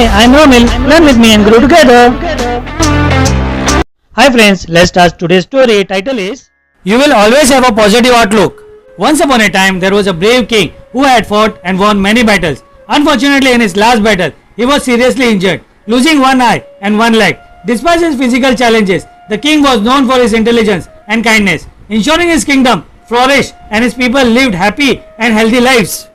Hi, I'm Romil. Learn with me and grow together. Hi friends, let's start today's story. Title is You Will Always Have a Positive Outlook. Once upon a time, there was a brave king who had fought and won many battles. Unfortunately, in his last battle, he was seriously injured, losing one eye and one leg. Despite his physical challenges, the king was known for his intelligence and kindness, ensuring his kingdom flourished and his people lived happy and healthy lives.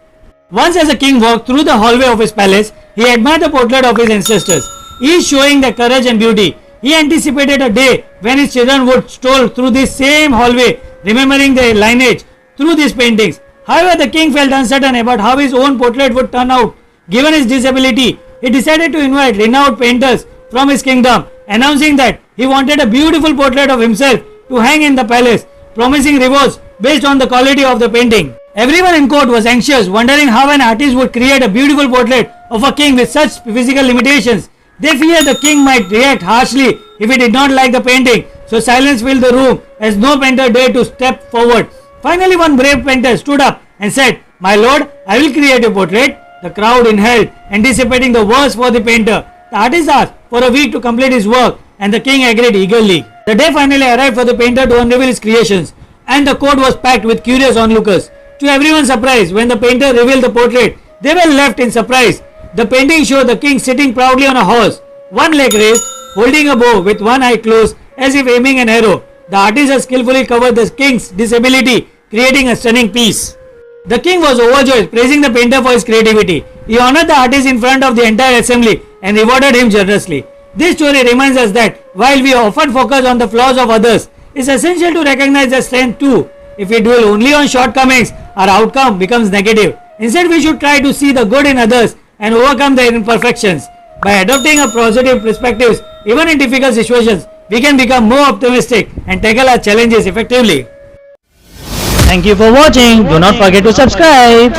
Once as a king walked through the hallway of his palace, he admired the portrait of his ancestors, each showing their courage and beauty. He anticipated a day when his children would stroll through this same hallway, remembering their lineage through these paintings. However, the king felt uncertain about how his own portrait would turn out. Given his disability, he decided to invite renowned painters from his kingdom, announcing that he wanted a beautiful portrait of himself to hang in the palace, promising rewards based on the quality of the painting. Everyone in court was anxious, wondering how an artist would create a beautiful portrait of a king with such physical limitations. They feared the king might react harshly if he did not like the painting, so silence filled the room as no painter dared to step forward. Finally, one brave painter stood up and said, "My lord, I will create a portrait." The crowd inhaled, anticipating the worst for the painter. The artist asked for a week to complete his work, and the king agreed eagerly. The day finally arrived for the painter to unveil his creations, and the court was packed with curious onlookers. To everyone's surprise, when the painter revealed the portrait, they were left in surprise. The painting showed the king sitting proudly on a horse, one leg raised, holding a bow with one eye closed as if aiming an arrow. The artist has skillfully covered the king's disability, creating a stunning piece. The king was overjoyed, praising the painter for his creativity. He honored the artist in front of the entire assembly and rewarded him generously. This story reminds us that while we often focus on the flaws of others, it's essential to recognize their strength too. If we dwell only on shortcomings, our outcome becomes negative. Instead, we should try to see the good in others and overcome their imperfections. By adopting a positive perspective, even in difficult situations, we can become more optimistic and tackle our challenges effectively. Thank you for watching. Do not forget to subscribe.